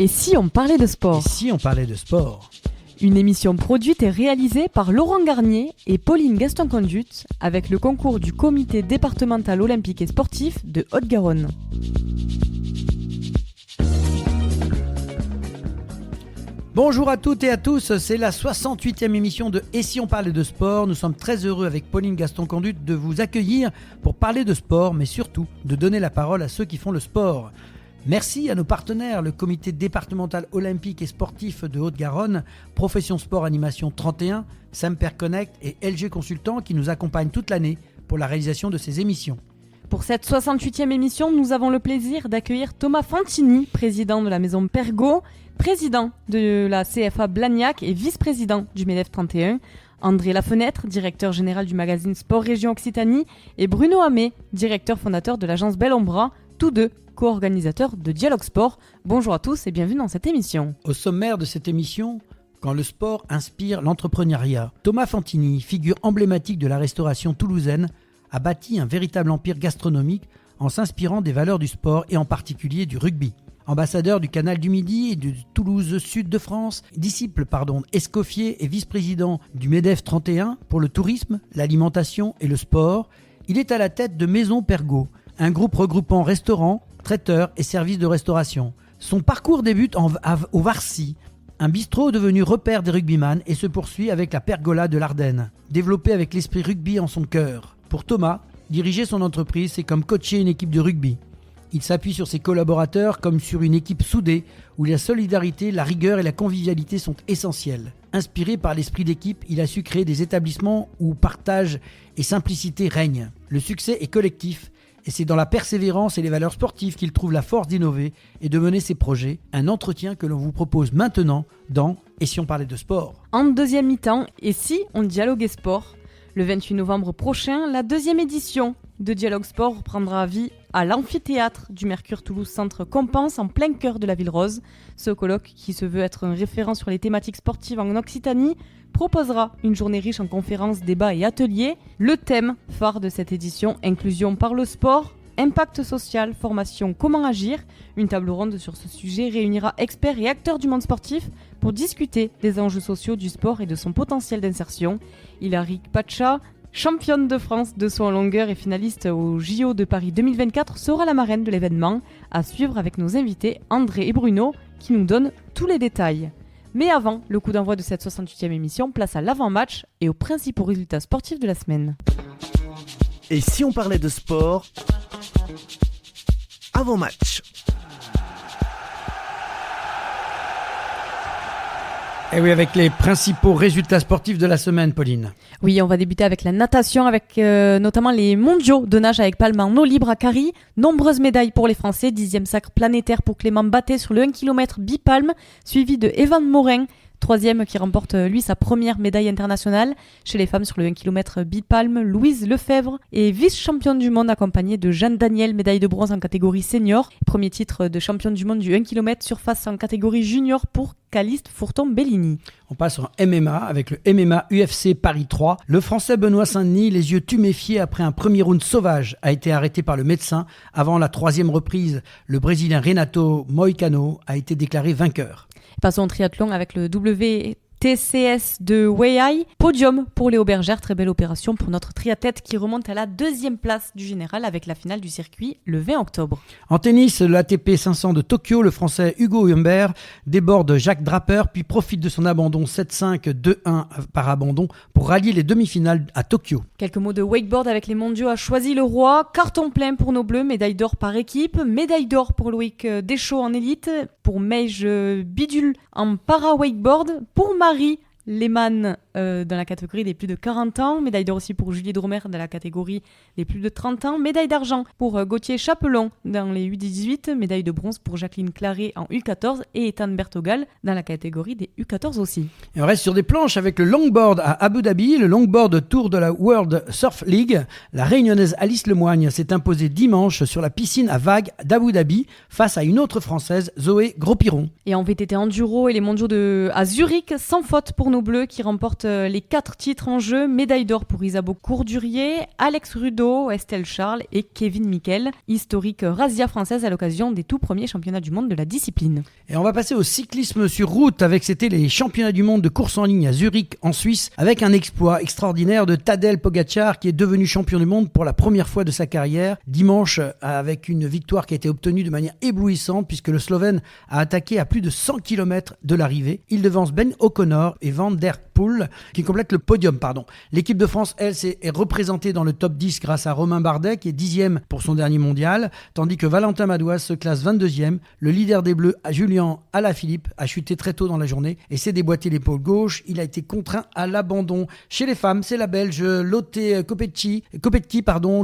Et si on parlait de sport ? Et si on parlait de sport ? Une émission produite et réalisée par Laurent Garnier et Pauline Gaston-Conduit avec le concours du Comité départemental olympique et sportif de Haute-Garonne. Bonjour à toutes et à tous, c'est la 68e émission de Et si on parlait de sport ? Nous sommes très heureux avec Pauline Gaston-Conduit de vous accueillir pour parler de sport, mais surtout de donner la parole à ceux qui font le sport. Merci à nos partenaires, le Comité départemental olympique et sportif de Haute-Garonne, Profession Sport Animation 31, Semper Connect et LG Consultants qui nous accompagnent toute l'année pour la réalisation de ces émissions. Pour cette 68e émission, nous avons le plaisir d'accueillir Thomas Fantini, président de la maison Pergaud, président de la CFA Blagnac et vice-président du MEDEF 31, André Lafenêtre, directeur général du magazine Sport Région Occitanie, et Bruno Hamé, directeur fondateur de l'agence Bellombra, tous deux co-organisateurs de Dialogue Sport. Bonjour à tous et bienvenue dans cette émission. Au sommaire de cette émission, quand le sport inspire l'entrepreneuriat, Thomas Fantini, figure emblématique de la restauration toulousaine, a bâti un véritable empire gastronomique en s'inspirant des valeurs du sport et en particulier du rugby. Ambassadeur du Canal du Midi et de Toulouse Sud de France, disciple Escoffier et vice-président du MEDEF 31 pour le tourisme, l'alimentation et le sport, il est à la tête de Maison Pergaud, un groupe regroupant restaurants, traiteurs et services de restauration. Son parcours débute au Varcy, un bistrot devenu repère des rugbyman et se poursuit avec la Pergola de l'Ardenne, développée avec l'esprit rugby en son cœur. Pour Thomas, diriger son entreprise, c'est comme coacher une équipe de rugby. Il s'appuie sur ses collaborateurs comme sur une équipe soudée où la solidarité, la rigueur et la convivialité sont essentielles. Inspiré par l'esprit d'équipe, il a su créer des établissements où partage et simplicité règnent. Le succès est collectif et c'est dans la persévérance et les valeurs sportives qu'il trouve la force d'innover et de mener ses projets. Un entretien que l'on vous propose maintenant dans Et si on parlait de sport ? En deuxième mi-temps, et si on dialoguait sport ? Le 28 novembre prochain, la deuxième édition de Dialogue Sport prendra vie à l'amphithéâtre du Mercure Toulouse Centre Compense en plein cœur de la Ville Rose. Ce colloque, qui se veut être un référent sur les thématiques sportives en Occitanie, proposera une journée riche en conférences, débats et ateliers. Le thème phare de cette édition, inclusion par le sport, impact social, formation, comment agir. Une table ronde sur ce sujet réunira experts et acteurs du monde sportif pour discuter des enjeux sociaux du sport et de son potentiel d'insertion. Hilary Pacha, championne de France de saut en longueur et finaliste au JO de Paris 2024, sera la marraine de l'événement, à suivre avec nos invités André et Bruno qui nous donnent tous les détails. Mais avant le coup d'envoi de cette 68e émission, place à l'avant-match et aux principaux résultats sportifs de la semaine. Et si on parlait de sport avant-match ? Et oui, avec les principaux résultats sportifs de la semaine, Pauline. Oui, on va débuter avec la natation, avec notamment les mondiaux de nage avec palme en eau libre à Carry. Nombreuses médailles pour les Français, 10e sacre planétaire pour Clément Batté sur le 1 km bipalme, suivi de Evan Morin, 3e qui remporte lui sa première médaille internationale. Chez les femmes sur le 1 km bipalme, Louise Lefebvre est vice-championne du monde accompagnée de Jeanne Daniel, médaille de bronze en catégorie senior. Premier titre de championne du monde du 1 km surface en catégorie junior pour Caliste Fourton-Bellini. On passe en MMA avec le MMA UFC Paris 3. Le Français Benoît Saint-Denis, les yeux tuméfiés après un premier round sauvage, a été arrêté par le médecin. Avant la troisième reprise, le Brésilien Renato Moicano a été déclaré vainqueur. Passons au triathlon avec le WTCS de Weihai. Podium pour Léo Bergère, très belle opération pour notre triathlète qui remonte à la 2e place du général avec la finale du circuit le 20 octobre. En tennis, l'ATP 500 de Tokyo, le Français Hugo Humbert déborde Jacques Draper puis profite de son abandon 7-5, 2-1 par abandon pour rallier les demi-finales à Tokyo. Quelques mots de wakeboard avec les mondiaux à Choisy-le-Roi. Carton plein pour nos bleus, médaille d'or par équipe. Médaille d'or pour Loïc Deschaux en élite. Pour Meige Bidule en para-wakeboard. Pour Marie Lehmann dans la catégorie des plus de 40 ans. Médaille d'or aussi pour Julie Dromer dans la catégorie des plus de 30 ans. Médaille d'argent pour Gauthier Chapelon dans les U18. Médaille de bronze pour Jacqueline Claret en U14 et Ethan Bertogal dans la catégorie des U14 aussi. Et on reste sur des planches avec le longboard à Abu Dhabi, le longboard tour de la World Surf League. La réunionnaise Alice Lemoigne s'est imposée dimanche sur la piscine à vagues d'Abu Dhabi face à une autre française, Zoé Gros-Piron. Et en VTT enduro et les mondiaux à Zurich, sans faute pour nos nos Bleus qui remportent les 4 titres en jeu. Médaille d'or pour Isabeau Courdurier, Alex Rudeau, Estelle Charles et Kevin Miquel, historique razzia française à l'occasion des tout premiers championnats du monde de la discipline. Et on va passer au cyclisme sur route avec c'était les championnats du monde de course en ligne à Zurich en Suisse avec un exploit extraordinaire de Tadej Pogačar qui est devenu champion du monde pour la première fois de sa carrière dimanche avec une victoire qui a été obtenue de manière éblouissante puisque le Slovène a attaqué à plus de 100 km de l'arrivée. Il devance Ben O'Connor et Van der Poel qui complètent le podium. L'équipe de France, elle, est représentée dans le top 10 grâce à Romain Bardet qui est 10e pour son dernier mondial, tandis que Valentin Madouas se classe 22e. Le leader des Bleus, Julien Alaphilippe, a chuté très tôt dans la journée et s'est déboîté l'épaule gauche. Il a été contraint à l'abandon. Chez les femmes, c'est la Belge Lotte Kopecky,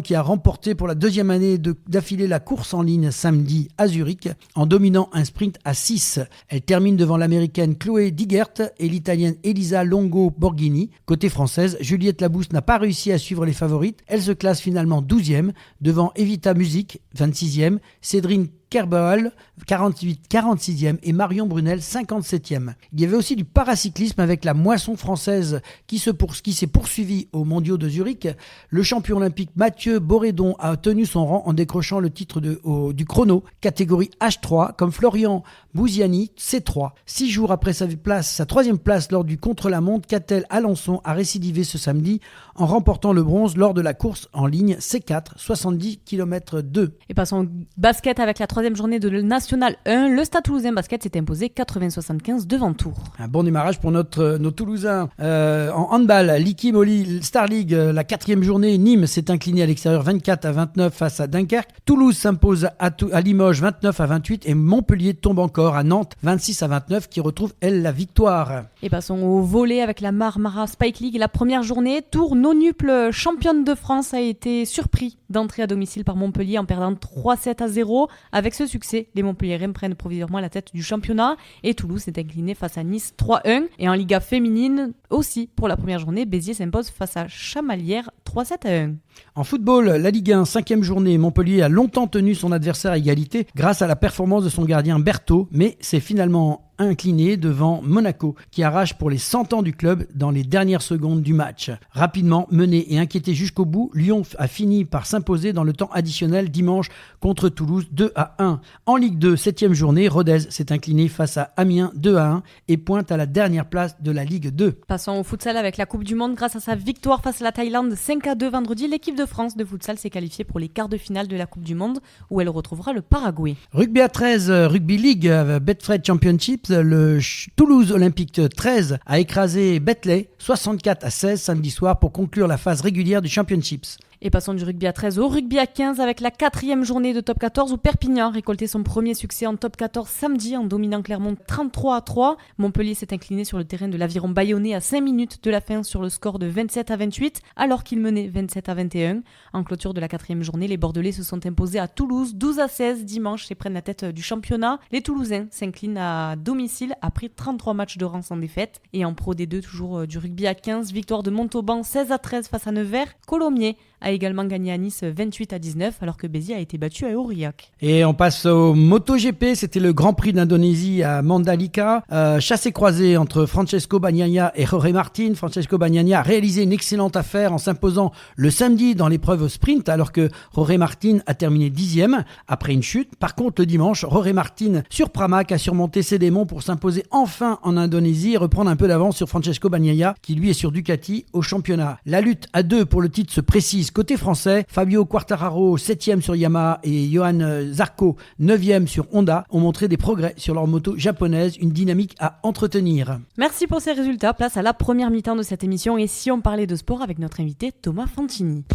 qui a remporté pour la deuxième année d'affilée la course en ligne samedi à Zurich en dominant un sprint à 6. Elle termine devant l'américaine Chloé Digert et l'italienne Elisa Longo Borghini. Côté française, Juliette Labousse n'a pas réussi à suivre les favorites. Elle se classe finalement 12e devant Evita Music, 26e, Cédrine Kerbal, 46e et Marion Brunel, 57e. Il y avait aussi du paracyclisme avec la moisson française qui s'est poursuivie aux mondiaux de Zurich. Le champion olympique Mathieu Borédon a tenu son rang en décrochant le titre du chrono, catégorie H3, comme Florian Bouziani, C3. 6 jours après sa troisième place lors du contre-la-montre, Catel Alençon a récidivé ce samedi en remportant le bronze lors de la course en ligne C4, 70 km 2. Et passons au basket avec la troisième journée de National 1. Le Stade Toulousain Basket s'est imposé 80-75 devant Tours. Un bon démarrage pour nos Toulousains. En handball, Licky Moly Star League, la 4e journée, Nîmes s'est incliné à l'extérieur 24-29 face à Dunkerque. Toulouse s'impose à Limoges 29-28 et Montpellier tombe encore à Nantes 26-29 qui retrouve elle la victoire. Et passons au volley avec la Marmara Spike League. La première journée, Tours nonuple championne de France a été surpris d'entrer à domicile par Montpellier en perdant 3-7-0. Avec ce succès, les Montpelliérains prennent provisoirement la tête du championnat et Toulouse s'est incliné face à Nice 3-1. Et en Liga féminine aussi, pour la première journée, Béziers s'impose face à Chamalières 3-7-1. En football, la Ligue 1, 5e journée, Montpellier a longtemps tenu son adversaire à égalité grâce à la performance de son gardien Berthaud, mais c'est finalement incliné devant Monaco qui arrache pour les 100 ans du club dans les dernières secondes du match. Rapidement mené et inquiété jusqu'au bout, Lyon a fini par s'imposer dans le temps additionnel dimanche contre Toulouse 2-1. En Ligue 2, 7e journée, Rodez s'est incliné face à Amiens 2-1 et pointe à la dernière place de la Ligue 2. Passons au futsal avec la Coupe du Monde. Grâce à sa victoire face à la Thaïlande 5-2 vendredi, l'équipe de France de futsal s'est qualifiée pour les quarts de finale de la Coupe du Monde où elle retrouvera le Paraguay. Rugby à 13, Rugby League, Betfred Championship, le Toulouse Olympique 13 a écrasé Betley 64-16 samedi soir pour conclure la phase régulière du Championships. Et passons du rugby à 13 au rugby à 15 avec la 4e journée de top 14 où Perpignan récoltait son premier succès en top 14 samedi en dominant Clermont 33-3. Montpellier s'est incliné sur le terrain de l'Aviron Bayonnais à 5 minutes de la fin sur le score de 27-28 alors qu'il menait 27-21. En clôture de la 4e journée, les Bordelais se sont imposés à Toulouse 12-16 dimanche et prennent la tête du championnat. Les Toulousains s'inclinent à domicile après 33 matchs de rang sans défaite. Et en Pro D2, toujours du rugby à 15, victoire de Montauban 16-13 face à Nevers. Colomiers a également gagné à Nice 28-19 alors que Béziers a été battu à Aurillac. Et on passe au MotoGP, c'était le Grand Prix d'Indonésie à Mandalika. Chassé croisé entre Francesco Bagnaia et Jorge Martin. Francesco Bagnaia a réalisé une excellente affaire en s'imposant le samedi dans l'épreuve sprint alors que Jorge Martin a terminé 10e après une chute. Par contre, le dimanche, Jorge Martin sur Pramac a surmonté ses démons pour s'imposer enfin en Indonésie et reprendre un peu d'avance sur Francesco Bagnaia qui lui est sur Ducati au championnat. La lutte à deux pour le titre se précise. Côté français, Fabio Quartararo 7e sur Yamaha et Johan Zarco 9e sur Honda ont montré des progrès sur leur moto japonaise, une dynamique à entretenir. Merci pour ces résultats, place à la première mi-temps de cette émission et si on parlait de sport avec notre invité Thomas Fantini.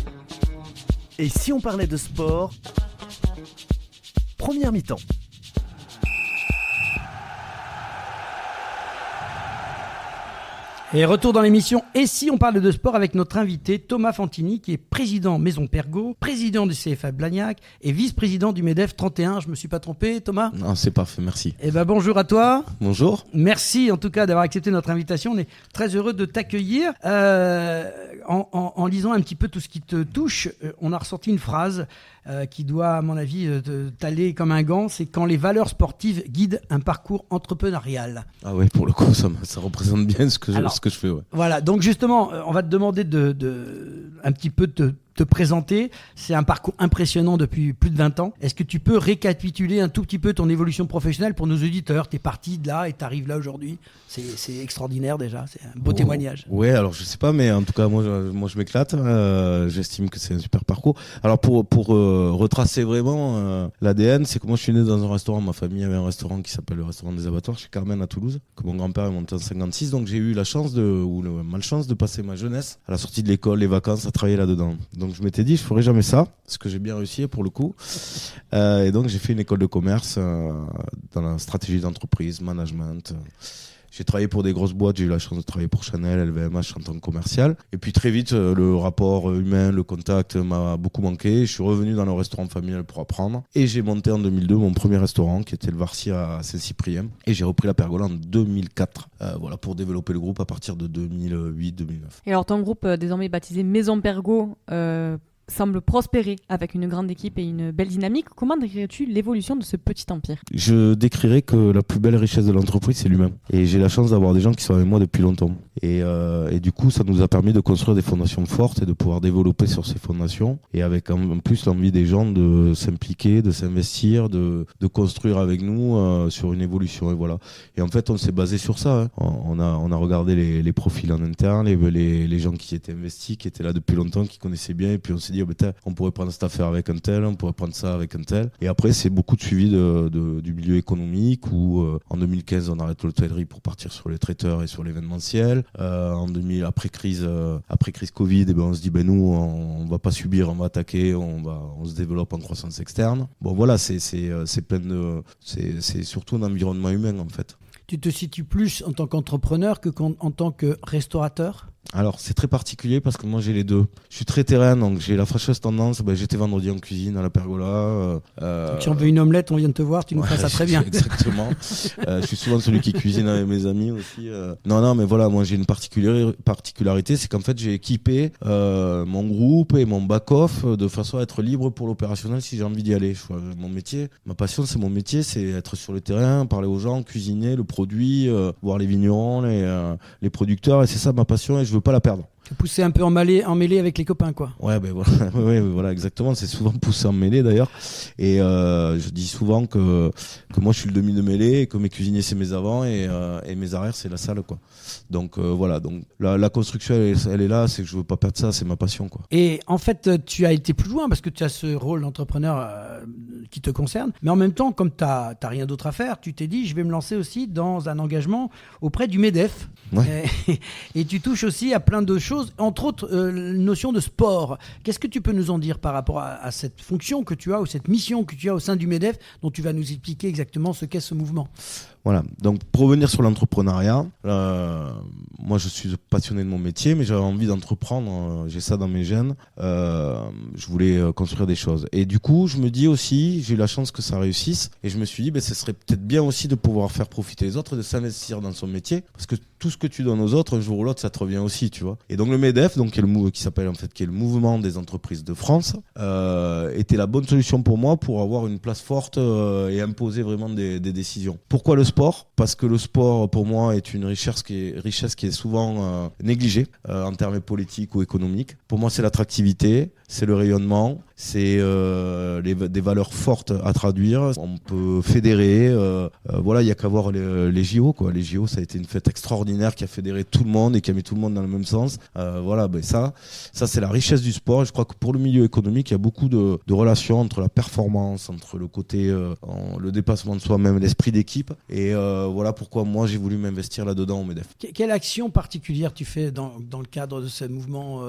Et si on parlait de sport, première mi-temps. Et retour dans l'émission Et si on parle de sport avec notre invité Thomas Fantini qui est président Maison Pergaud, président du CFA Blagnac et vice-président du MEDEF 31. Je me suis pas trompé, Thomas ? Non, c'est parfait, merci. Eh ben bonjour à toi. Bonjour. Merci en tout cas d'avoir accepté notre invitation. On est très heureux de t'accueillir. En lisant un petit peu tout ce qui te touche, on a ressorti une phrase qui doit, à mon avis, t'aller comme un gant, c'est quand les valeurs sportives guident un parcours entrepreneurial. Ah ouais, pour le coup, ça représente bien ce que je fais. Ouais. Voilà, donc justement, on va te demander un petit peu de te présenter. C'est un parcours impressionnant depuis plus de 20 ans. Est-ce que tu peux récapituler un tout petit peu ton évolution professionnelle pour nos auditeurs? Tu es parti de là et tu arrives là aujourd'hui. C'est extraordinaire déjà, c'est un beau témoignage. Ouais, alors je sais pas, mais en tout cas, moi je m'éclate. J'estime que c'est un super parcours. Alors pour retracer vraiment l'ADN, c'est que moi je suis né dans un restaurant. Ma famille avait un restaurant qui s'appelle le restaurant des Abattoirs chez Carmen à Toulouse, que mon grand-père est monté en 56. Donc j'ai eu la chance ou la malchance de passer ma jeunesse à la sortie de l'école, les vacances, à travailler là-dedans. Donc je m'étais dit, je ferais jamais ça, ce que j'ai bien réussi pour le coup. Et donc j'ai fait une école de commerce dans la stratégie d'entreprise, management. J'ai travaillé pour des grosses boîtes, j'ai eu la chance de travailler pour Chanel, LVMH en tant que commercial. Et puis très vite, le rapport humain, le contact m'a beaucoup manqué. Je suis revenu dans le restaurant familial pour apprendre. Et j'ai monté en 2002 mon premier restaurant qui était le Varsi à Saint-Cyprien. Et j'ai repris la Pergola en 2004, pour développer le groupe à partir de 2008-2009. Et alors ton groupe, désormais baptisé Maison Pergo, semble prospérer avec une grande équipe et une belle dynamique. Comment décrirais-tu l'évolution de ce petit empire ? Je décrirais que la plus belle richesse de l'entreprise, c'est l'humain. Et j'ai la chance d'avoir des gens qui sont avec moi depuis longtemps. Et du coup, ça nous a permis de construire des fondations fortes et de pouvoir développer sur ces fondations. Et avec en plus l'envie des gens de s'impliquer, de s'investir, de construire avec nous sur une évolution. Et voilà. Et en fait, on s'est basé sur ça. On a regardé les profils en interne, les gens qui étaient investis, qui étaient là depuis longtemps, qui connaissaient bien. Et puis on s'est dit, on pourrait prendre cette affaire avec un tel, on pourrait prendre ça avec un tel. Et après, c'est beaucoup de suivi du milieu économique où en 2015, on arrête l'hôtellerie pour partir sur les traiteurs et sur l'événementiel. Après crise Covid, on se dit, nous, on va pas subir, on va attaquer, on se développe en croissance externe. Bon, voilà, c'est surtout un environnement humain, en fait. Tu te situes plus en tant qu'entrepreneur en tant que restaurateur ? Alors, c'est très particulier parce que moi, j'ai les deux. Je suis très terrain, donc j'ai la fâcheuse tendance. J'étais vendredi en cuisine à la Pergola. Si on veut une omelette, on vient de te voir, tu nous feras ça très bien. Exactement. Je suis souvent celui qui cuisine avec mes amis aussi. Non, mais voilà, moi, j'ai une particularité, c'est qu'en fait, j'ai équipé mon groupe et mon back-off de façon à être libre pour l'opérationnel si j'ai envie d'y aller. Mon métier, ma passion, c'est mon métier, c'est être sur le terrain, parler aux gens, cuisiner le produit, voir les vignerons, les producteurs, et c'est ça ma passion. Et je veux pas la perdre. Pousser un peu en mêlée avec les copains, quoi. Ouais, voilà, exactement. C'est souvent poussé en mêlée d'ailleurs. Et je dis souvent que moi je suis le demi de mêlée, et que mes cuisiniers c'est mes avants et mes arrières c'est la salle, quoi. Donc voilà. Donc la construction elle est là. C'est que je veux pas perdre ça. C'est ma passion, quoi. Et en fait, tu as été plus loin parce que tu as ce rôle d'entrepreneur qui te concerne. Mais en même temps, comme t'as rien d'autre à faire, tu t'es dit je vais me lancer aussi dans un engagement auprès du MEDEF. Ouais. Et tu touches aussi à plein de choses, entre autres notion de sport. Qu'est-ce que tu peux nous en dire par rapport à cette fonction que tu as ou cette mission que tu as au sein du MEDEF dont tu vas nous expliquer exactement ce qu'est ce mouvement ? Voilà, donc pour revenir sur l'entrepreneuriat, moi je suis passionné de mon métier, mais j'avais envie d'entreprendre, j'ai ça dans mes gènes, je voulais construire des choses. Et du coup, je me dis aussi, j'ai eu la chance que ça réussisse, et je me suis dit, ce serait peut-être bien aussi de pouvoir faire profiter les autres, de s'investir dans son métier, parce que tout ce que tu donnes aux autres, un jour ou l'autre, ça te revient aussi, tu vois. Et donc le MEDEF, donc, qui est le mouvement des entreprises de France, était la bonne solution pour moi pour avoir une place forte et imposer vraiment des décisions. Pourquoi le sport ? Parce que le sport, pour moi, est une richesse qui est souvent négligée en termes politiques ou économiques. Pour moi, c'est l'attractivité, c'est le rayonnement, c'est des valeurs fortes à traduire. On peut fédérer. Il y a qu'à voir les JO, quoi. Les JO, ça a été une fête extraordinaire qui a fédéré tout le monde et qui a mis tout le monde dans le même sens. Ça, c'est la richesse du sport. Et je crois que pour le milieu économique, il y a beaucoup de relations entre la performance, entre le côté, le dépassement de soi-même, l'esprit d'équipe. Et voilà pourquoi moi, j'ai voulu m'investir là-dedans au MEDEF. Quelle action particulière tu fais dans le cadre de ce mouvement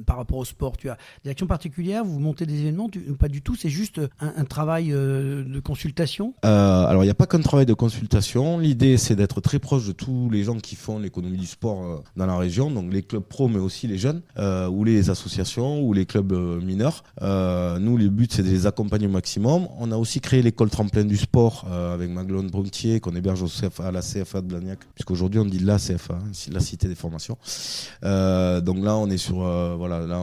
par rapport au sport ? Tu as des actions particulières ? Vous montez des événements ? Pas du tout, c'est juste un travail de consultation ? Alors, il n'y a pas qu'un travail de consultation. L'idée, c'est d'être très proche de tous les gens qui font l'économie du sport dans la région, donc les clubs pro, mais aussi les jeunes, ou les associations, ou les clubs mineurs. Nous, le but, c'est de les accompagner au maximum. On a aussi créé l'école tremplin du sport avec Maglone Bruntier, qu'on héberge à la CFA de Blagnac, puisqu'aujourd'hui on dit la CFA, la Cité des formations. Donc là, on est sur, là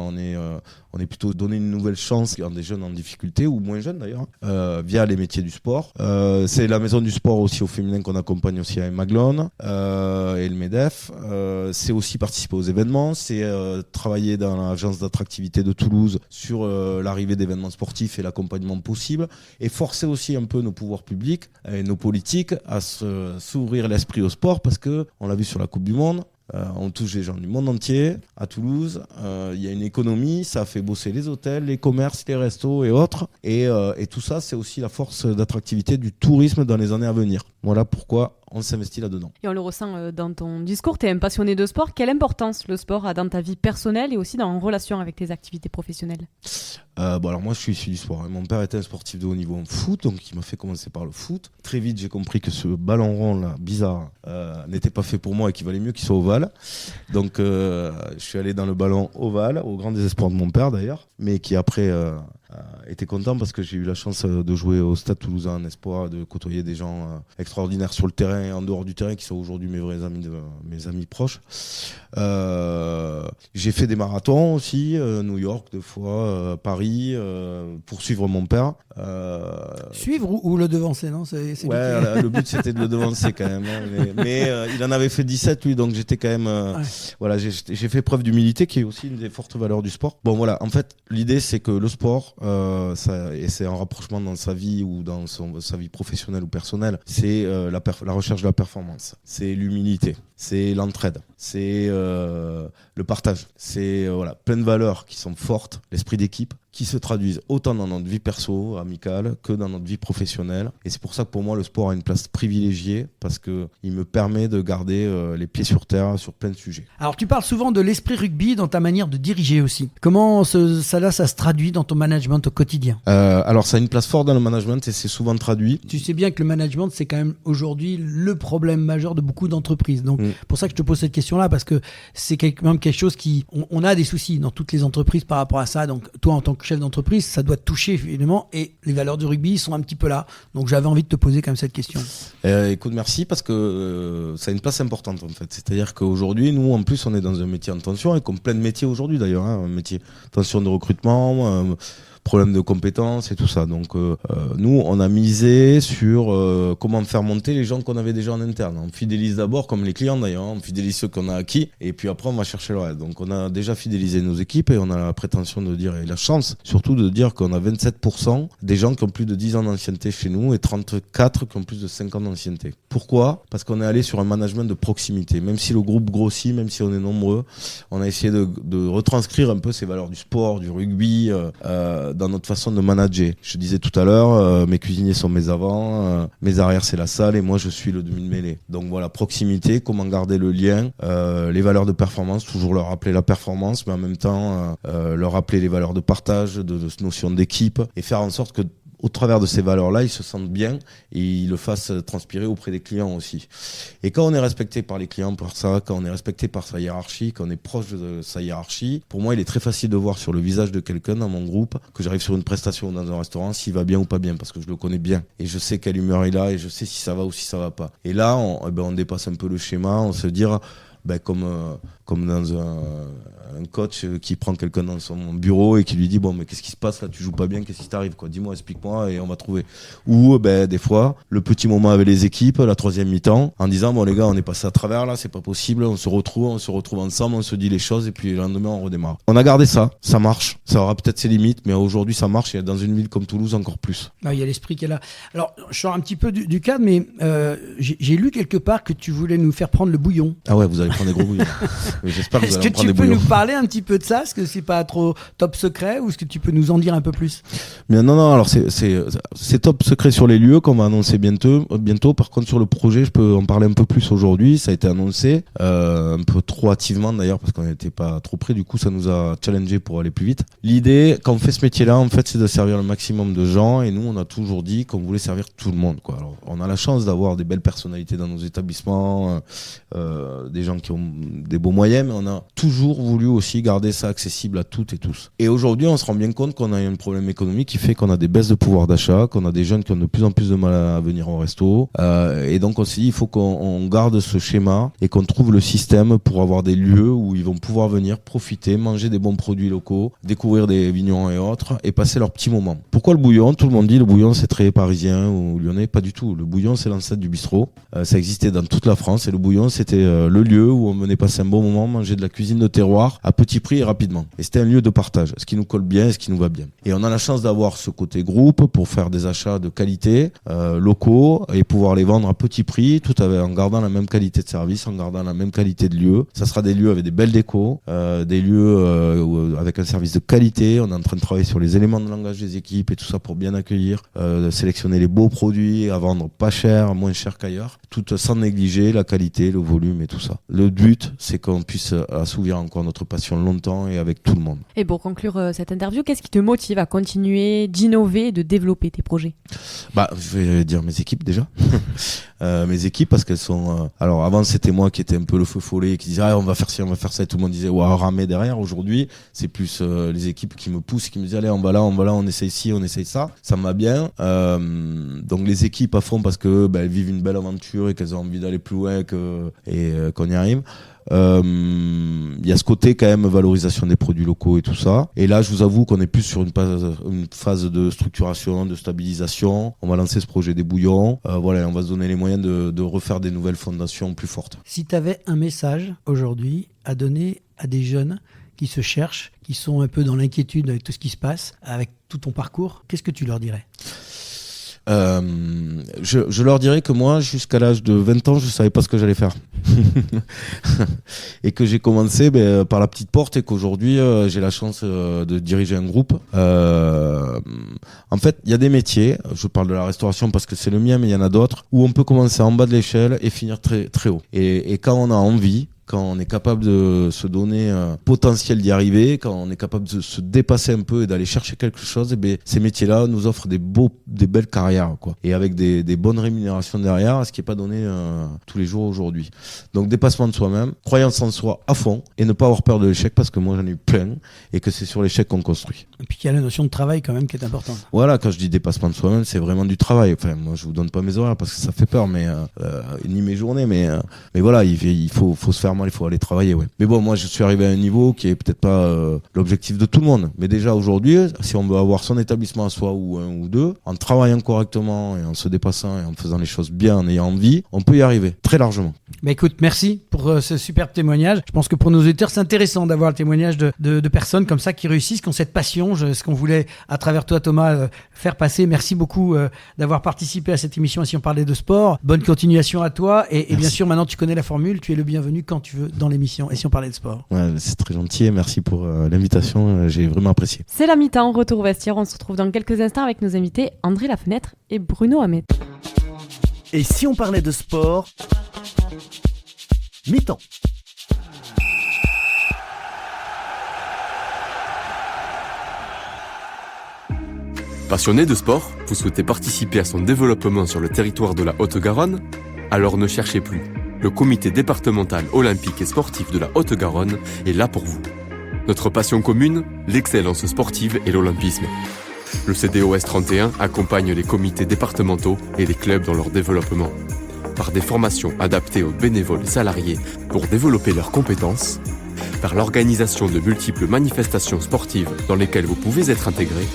on est plutôt donné une nouvelle chance à des jeunes en difficulté, ou moins jeunes d'ailleurs, via les métiers du sport. C'est la maison du sport aussi au féminin qu'on accompagne aussi avec Maglone et le MEDEF. C'est aussi participer aux événements, c'est travailler dans l'agence d'attractivité de Toulouse sur l'arrivée d'événements sportifs et l'accompagnement possible, et forcer aussi un peu nos pouvoirs publics et nos politiques à s'ouvrir l'esprit au sport, parce que on l'a vu sur la Coupe du Monde. On touche les gens du monde entier. À Toulouse, il y a une économie, ça fait bosser les hôtels, les commerces, les restos et autres. Et tout ça, c'est aussi la force d'attractivité du tourisme dans les années à venir. Voilà pourquoi on s'investit là-dedans. Et on le ressent dans ton discours, tu es un passionné de sport. Quelle importance le sport a dans ta vie personnelle et aussi en relation avec tes activités professionnelles ? Alors moi je suis issu du sport. Mon père était un sportif de haut niveau en foot, donc il m'a fait commencer par le foot. Très vite j'ai compris que ce ballon rond là, bizarre, n'était pas fait pour moi et qu'il valait mieux qu'il soit ovale. Donc je suis allé dans le ballon ovale, au grand désespoir de mon père d'ailleurs, mais qui après était content parce que j'ai eu la chance de jouer au Stade Toulousain en espoir, de côtoyer des gens extraordinaires sur le terrain et en dehors du terrain qui sont aujourd'hui mes vrais amis, mes amis proches. J'ai fait des marathons aussi, New York 2 fois, Paris, pour suivre mon père. Suivre ou le devancer, non c'est le but c'était de le devancer quand même, hein, mais il en avait fait 17 lui, donc j'étais quand même voilà, j'ai fait preuve d'humilité qui est aussi une des fortes valeurs du sport. Bon voilà, en fait l'idée c'est que le sport et c'est un rapprochement dans sa vie ou dans sa vie professionnelle ou personnelle, c'est la recherche de la performance, c'est l'humilité, c'est l'entraide, c'est le partage, c'est plein de valeurs qui sont fortes, l'esprit d'équipe, qui se traduisent autant dans notre vie perso, amicale, que dans notre vie professionnelle. Et c'est pour ça que pour moi, le sport a une place privilégiée, parce qu'il me permet de garder les pieds sur terre sur plein de sujets. Alors tu parles souvent de l'esprit rugby dans ta manière de diriger aussi. Comment ça se traduit dans ton management au quotidien ? Alors ça a une place forte dans le management et c'est souvent traduit. Tu sais bien que le management, c'est quand même aujourd'hui le problème majeur de beaucoup d'entreprises. Donc pour ça que je te pose cette question-là, parce que c'est quand même quelque chose on a des soucis dans toutes les entreprises par rapport à ça. Donc toi, en tant que chef d'entreprise, ça doit te toucher évidemment, et les valeurs du rugby sont un petit peu là. Donc j'avais envie de te poser quand même cette question. Écoute, merci, parce que ça a une place importante en fait. C'est-à-dire qu'aujourd'hui, nous en plus, on est dans un métier en tension, et comme plein de métiers aujourd'hui d'ailleurs, un métier tension de recrutement, problème de compétences et tout ça. Donc nous, on a misé sur comment faire monter les gens qu'on avait déjà en interne. On fidélise d'abord, comme les clients d'ailleurs, on fidélise ceux qu'on a acquis, et puis après on va chercher le reste. Donc on a déjà fidélisé nos équipes, et on a la prétention de dire, et la chance surtout de dire, qu'on a 27% des gens qui ont plus de 10 ans d'ancienneté chez nous, et 34 qui ont plus de 5 ans d'ancienneté. Pourquoi ? Parce qu'on est allé sur un management de proximité. Même si le groupe grossit, même si on est nombreux, on a essayé de retranscrire un peu ces valeurs du sport, du rugby, dans notre façon de manager. Je disais tout à l'heure, mes cuisiniers sont mes avants, mes arrières c'est la salle, et moi je suis le demi de mêlée. Donc voilà, proximité, comment garder le lien, les valeurs de performance, toujours leur rappeler la performance, mais en même temps leur rappeler les valeurs de partage, de notion d'équipe, et faire en sorte que au travers de ces valeurs-là, ils se sentent bien, et ils le fassent transpirer auprès des clients aussi. Et quand on est respecté par les clients pour ça, quand on est respecté par sa hiérarchie, quand on est proche de sa hiérarchie, pour moi, il est très facile de voir sur le visage de quelqu'un dans mon groupe que j'arrive sur une prestation ou dans un restaurant, s'il va bien ou pas bien, parce que je le connais bien. Et je sais quelle humeur il a, et je sais si ça va ou si ça va pas. Et là, on dépasse un peu le schéma, on se dit, comme dans un coach qui prend quelqu'un dans son bureau et qui lui dit bon mais qu'est-ce qui se passe là, tu joues pas bien, qu'est-ce qui t'arrive quoi, dis-moi, explique-moi, et on va trouver. Ou des fois le petit moment avec les équipes, la troisième mi-temps, en disant bon les gars, on est passé à travers là, c'est pas possible, on se retrouve ensemble, on se dit les choses, et puis le lendemain on redémarre. On a gardé ça marche, ça aura peut-être ses limites, mais aujourd'hui ça marche, et dans une ville comme Toulouse encore plus. Il y a l'esprit qui est là. Alors je sors un petit peu du cadre, mais j'ai lu quelque part que tu voulais nous faire prendre le bouillon. Ah ouais, vous allez prendre des gros bouillons. Mais j'espère que vous allez en prendre des bouillons. Est-ce que tu peux nous parler un petit peu de ça? Est-ce que c'est pas trop top secret, ou est-ce que tu peux nous en dire un peu plus? Bien, non, alors c'est top secret sur les lieux qu'on va annoncer bientôt. Par contre, sur le projet, je peux en parler un peu plus aujourd'hui. Ça a été annoncé un peu trop hâtivement d'ailleurs, parce qu'on n'était pas trop près. Du coup, ça nous a challengé pour aller plus vite. L'idée, quand on fait ce métier-là, en fait, c'est de servir le maximum de gens, et nous, on a toujours dit qu'on voulait servir tout le monde, quoi. Alors, on a la chance d'avoir des belles personnalités dans nos établissements, des gens qui ont des beaux moyens, mais on a toujours voulu aussi garder ça accessible à toutes et tous. Et aujourd'hui, on se rend bien compte qu'on a un problème économique qui fait qu'on a des baisses de pouvoir d'achat, qu'on a des jeunes qui ont de plus en plus de mal à venir au resto. Et donc on s'est dit, il faut qu'on garde ce schéma et qu'on trouve le système pour avoir des lieux où ils vont pouvoir venir profiter, manger des bons produits locaux, découvrir des vignerons et autres, et passer leur petit moment. Pourquoi le bouillon ? Tout le monde dit le bouillon c'est très parisien ou lyonnais, pas du tout. Le bouillon c'est l'ancêtre du bistrot, ça existait dans toute la France et le bouillon c'était le lieu où on venait passer un bon moment, manger de la cuisine de terroir à petit prix et rapidement. Et c'était un lieu de partage, ce qui nous colle bien et ce qui nous va bien. Et on a la chance d'avoir ce côté groupe pour faire des achats de qualité, locaux, et pouvoir les vendre à petit prix, tout en gardant la même qualité de service, en gardant la même qualité de lieu. Ça sera des lieux avec des belles décos, des lieux avec un service de qualité. On est en train de travailler sur les éléments de langage des équipes et tout ça pour bien accueillir, sélectionner les beaux produits, à vendre pas cher, moins cher qu'ailleurs, tout sans négliger la qualité, le volume et tout ça. Le but, c'est qu'on puisse assouvir encore notre passion longtemps et avec tout le monde. Et pour conclure cette interview, qu'est-ce qui te motive à continuer d'innover et de développer tes projets ? Je vais dire mes équipes déjà. Mes équipes, parce qu'elles sont... alors avant, c'était moi qui étais un peu le feu follet, qui disait on va faire ci, on va faire ça, et tout le monde disait ramez derrière. Aujourd'hui, c'est plus les équipes qui me poussent, qui me disent allez, on va là, on essaye ci, on essaye ça. Ça me va bien. Donc les équipes à fond parce que elles vivent une belle aventure et qu'elles ont envie d'aller plus loin et qu'on y arrive. Il y a ce côté quand même valorisation des produits locaux et tout ça. Et là, je vous avoue qu'on est plus sur une phase de structuration, de stabilisation. On va lancer ce projet des bouillons. On va se donner les moyens de refaire des nouvelles fondations plus fortes. Si tu avais un message aujourd'hui à donner à des jeunes qui se cherchent, qui sont un peu dans l'inquiétude avec tout ce qui se passe, avec tout ton parcours, qu'est-ce que tu leur dirais ? Je leur dirais que moi, jusqu'à l'âge de 20 ans, je savais pas ce que j'allais faire. Et que j'ai commencé par la petite porte et qu'aujourd'hui, j'ai la chance de diriger un groupe. En fait, il y a des métiers, je parle de la restauration parce que c'est le mien, mais il y en a d'autres, où on peut commencer en bas de l'échelle et finir très, très haut. Et quand on a envie, quand on est capable de se donner un potentiel d'y arriver, quand on est capable de se dépasser un peu et d'aller chercher quelque chose, ces métiers-là nous offrent des belles carrières, quoi. Et avec des bonnes rémunérations derrière, ce qui n'est pas donné tous les jours aujourd'hui. Donc dépassement de soi-même, croyance en soi à fond et ne pas avoir peur de l'échec parce que moi j'en ai eu plein et que c'est sur l'échec qu'on construit. Et puis il y a la notion de travail quand même qui est importante. Voilà, quand je dis dépassement de soi-même, c'est vraiment du travail. Enfin, moi je vous donne pas mes horaires parce que ça fait peur, ni mes journées, mais voilà, il faut se faire mal, il faut aller travailler, ouais. Mais bon, moi je suis arrivé à un niveau qui est peut-être pas l'objectif de tout le monde, mais déjà aujourd'hui, si on veut avoir son établissement à soi ou un ou deux, en travaillant correctement et en se dépassant et en faisant les choses bien, en ayant envie, on peut y arriver très largement. Écoute, merci pour ce superbe témoignage. Je pense que pour nos auditeurs, c'est intéressant d'avoir le témoignage de personnes comme ça qui réussissent, qui ont cette passion, ce qu'on voulait à travers toi Thomas faire passer. Merci beaucoup d'avoir participé à cette émission. Si on parlait de sport, bonne continuation à toi et bien sûr maintenant tu connais la formule, tu es le bienvenu quand tu veux dans l'émission. Et si on parlait de sport. Ouais, c'est très gentil et merci pour l'invitation, j'ai vraiment apprécié. C'est la mi-temps, retour au vestiaire, on se retrouve dans quelques instants avec nos invités André Lafenêtre et Bruno Hamet. Et si on parlait de sport, mi-temps. Passionné de sport, vous souhaitez participer à son développement sur le territoire de la Haute-Garonne ? Alors ne cherchez plus. Le comité départemental olympique et sportif de la Haute-Garonne est là pour vous. Notre passion commune, l'excellence sportive et l'olympisme. Le CDOS 31 accompagne les comités départementaux et les clubs dans leur développement. Par des formations adaptées aux bénévoles et salariés pour développer leurs compétences, par l'organisation de multiples manifestations sportives dans lesquelles vous pouvez être intégré,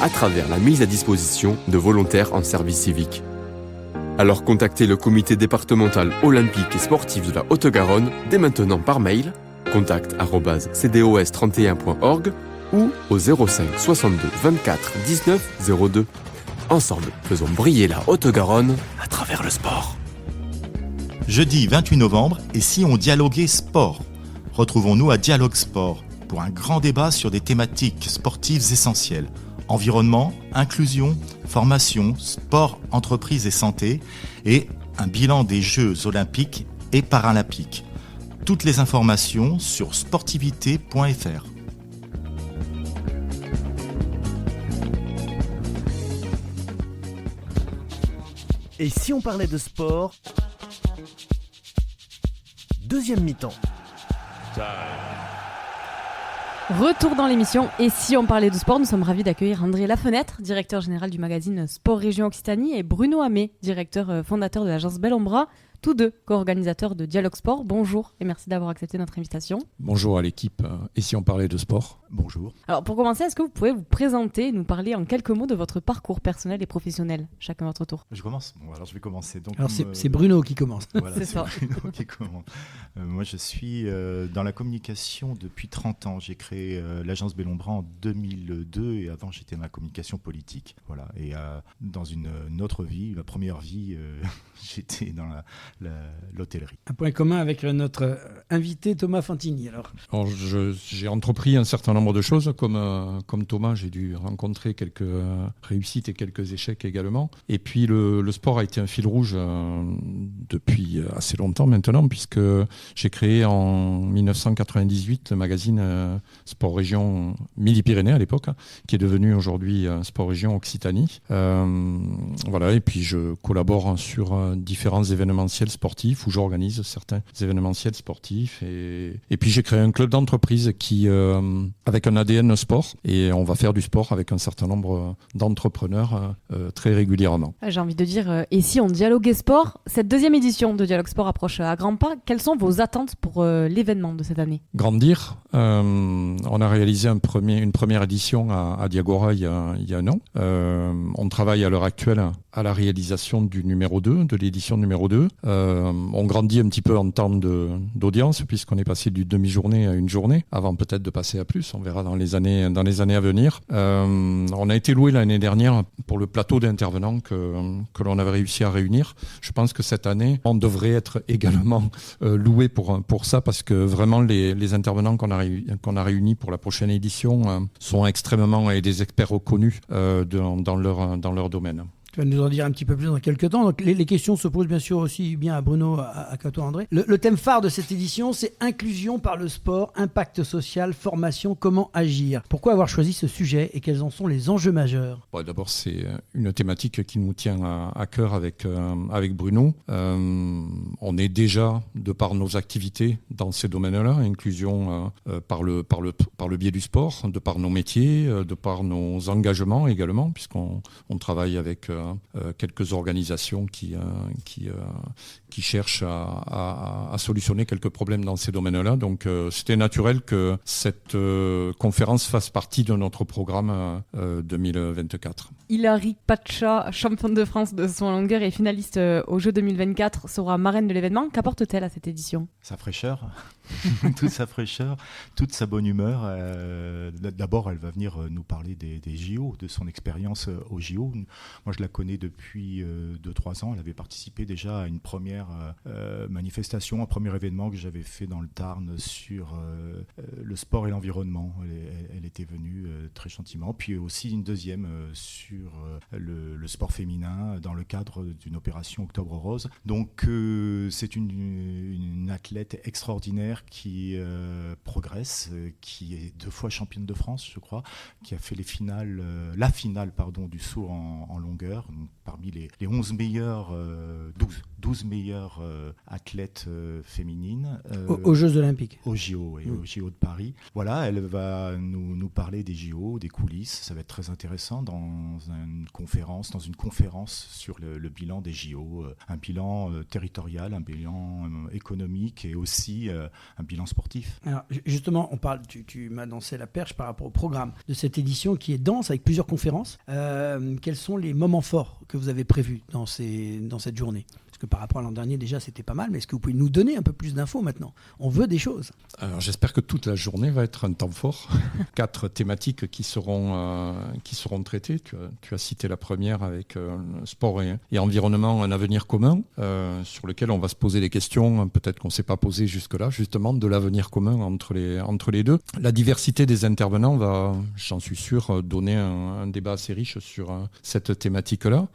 à travers la mise à disposition de volontaires en service civique. Alors contactez le comité départemental olympique et sportif de la Haute-Garonne dès maintenant par mail contact@cdos31.org ou au 05 62 24 19 02. Ensemble, faisons briller la Haute-Garonne à travers le sport. Jeudi 28 novembre, et si on dialoguait sport ? Retrouvons-nous à Dialogue Sport pour un grand débat sur des thématiques sportives essentielles. Environnement, inclusion, formation, sport, entreprise et santé, et un bilan des Jeux olympiques et paralympiques. Toutes les informations sur sportivité.fr. Et si on parlait de sport, deuxième mi-temps. Retour dans l'émission, et si on parlait de sport, nous sommes ravis d'accueillir André Lafenêtre, directeur général du magazine Sport Région Occitanie, et Bruno Hamé, directeur fondateur de l'agence Bellombra, tous deux co-organisateurs de Dialogue Sport. Bonjour et merci d'avoir accepté notre invitation. Bonjour à l'équipe, et si on parlait de sport ? Bonjour. Alors pour commencer, est-ce que vous pouvez vous présenter et nous parler en quelques mots de votre parcours personnel et professionnel, chacun à votre tour? Je commence. Bon, alors je vais commencer. Donc, Alors c'est Bruno qui commence. Voilà, C'est ça. Bruno qui commence. Moi, je suis dans la communication depuis 30 ans. J'ai créé l'agence Bellombra en 2002 et avant, j'étais dans la communication politique. Voilà. Et dans une autre vie, la première vie, j'étais dans l'hôtellerie. Un point commun avec notre invité Thomas Fantini. Alors j'ai entrepris un certain nombre de choses. Comme Thomas, j'ai dû rencontrer quelques réussites et quelques échecs également. Et puis le sport a été un fil rouge depuis assez longtemps maintenant, puisque j'ai créé en 1998 le magazine Sport Région Midi-Pyrénées à l'époque, qui est devenu aujourd'hui Sport Région Occitanie. Voilà, et puis je collabore sur différents événementiels sportifs où j'organise certains événementiels sportifs. Et puis j'ai créé un club d'entreprise qui, avec un ADN sport, et on va faire du sport avec un certain nombre d'entrepreneurs très régulièrement. J'ai envie de dire, et si on dialoguait sport, cette deuxième édition de Dialogue Sport approche à grands pas. Quelles sont vos attentes pour l'événement de cette année? Grandir. On a réalisé une première édition à Diagora il y a un an. On travaille à l'heure actuelle à la réalisation du numéro 2, de l'édition numéro 2. On grandit un petit peu en termes d'audience, puisqu'on est passé d'une demi-journée à une journée, avant peut-être de passer à plus. On verra dans les années à venir. On a été loué l'année dernière pour le plateau d'intervenants que l'on avait réussi à réunir. Je pense que cette année, on devrait être également loué pour ça, parce que vraiment les intervenants qu'on a réunis pour la prochaine édition sont extrêmement des experts reconnus dans leur domaine. Tu vas nous en dire un petit peu plus dans quelques temps. Donc, les questions se posent bien sûr aussi bien à Bruno qu'à toi, André. Le thème phare de cette édition, c'est inclusion par le sport, impact social, formation, comment agir. Pourquoi avoir choisi ce sujet et quels en sont les enjeux majeurs? D'abord, c'est une thématique qui nous tient à cœur avec Bruno. On est déjà, de par nos activités dans ces domaines-là, inclusion par le biais du sport, de par nos métiers, de par nos engagements également, puisqu'on travaille avec quelques organisations qui cherchent à solutionner quelques problèmes dans ces domaines-là. Donc c'était naturel que cette conférence fasse partie de notre programme 2024. Hilary Pacha, championne de France de saut en longueur et finaliste aux Jeux 2024, sera marraine de l'événement. Qu'apporte-t-elle à cette édition? Sa fraîcheur, toute sa fraîcheur, toute sa bonne humeur. D'abord, elle va venir nous parler des JO, de son expérience aux JO. Moi, je la connais depuis 2-3 ans. Elle avait participé déjà à une première manifestation, un premier événement que j'avais fait dans le Tarn sur le sport et l'environnement. Elle était venue très gentiment. Puis aussi une deuxième sur le sport féminin dans le cadre d'une opération Octobre Rose. Donc c'est une athlète extraordinaire qui progresse, qui est 2 fois championne de France, je crois, qui a fait la finale du saut en longueur, donc parmi les 11 meilleures, 12 meilleures athlètes féminines. Aux Jeux Olympiques. Aux JO, et aux JO de Paris. Voilà, elle va nous parler des JO, des coulisses. Ça va être très intéressant dans une conférence sur le bilan des JO, un bilan territorial, un bilan économique et aussi un bilan sportif. Alors justement, tu m'as lancé la perche par rapport au programme de cette édition qui est dense avec plusieurs conférences. Quels sont les moments forts que vous avez prévus dans cette journée? Parce que par rapport à l'an dernier, déjà, c'était pas mal. Mais est-ce que vous pouvez nous donner un peu plus d'infos maintenant? On veut des choses. Alors, j'espère que toute la journée va être un temps fort. 4 thématiques qui seront traitées. Tu as cité la première avec sport et environnement, un avenir commun, sur lequel on va se poser des questions, peut-être qu'on ne s'est pas posé jusque-là, justement, de l'avenir commun entre les deux. La diversité des intervenants va, j'en suis sûr, donner un débat assez riche sur cette thématique-là.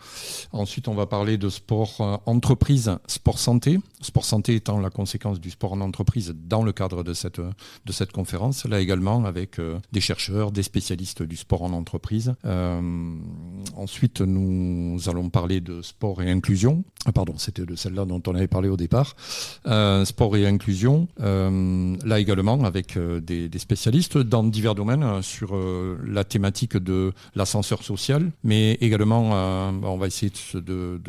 Ensuite, on va parler de sport entre entreprise sport santé. Sport santé étant la conséquence du sport en entreprise dans le cadre de cette conférence. Là également avec des chercheurs, des spécialistes du sport en entreprise. Ensuite, nous allons parler de sport et inclusion. Pardon, c'était de celle-là dont on avait parlé au départ. Sport et inclusion. Là également avec des spécialistes dans divers domaines sur la thématique de l'ascenseur social, mais également on va essayer de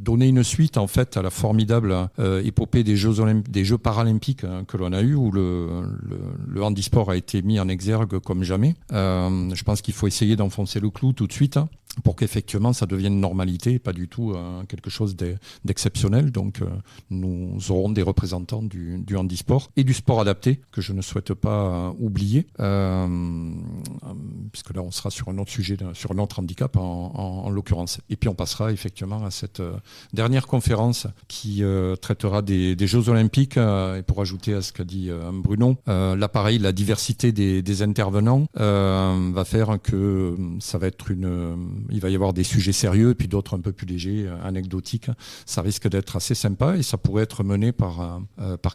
donner une suite en fait à la formidable épopée des Jeux paralympiques que l'on a eu, où le handisport a été mis en exergue comme jamais. Je pense qu'il faut essayer d'enfoncer le clou tout de suite pour qu'effectivement ça devienne une normalité, pas du tout quelque chose d'exceptionnel. Donc nous aurons des représentants du handisport et du sport adapté, que je ne souhaite pas oublier, puisque là on sera sur un autre sujet, sur un autre handicap en l'occurrence. Et puis on passera effectivement à cette dernière conférence qui traitera des Jeux Olympiques, et pour ajouter à ce qu'a dit Bruno, là pareil, la diversité des intervenants va faire que ça va être il va y avoir des sujets sérieux et puis d'autres un peu plus légers, anecdotiques. Ça risque d'être assez sympa et ça pourrait être mené par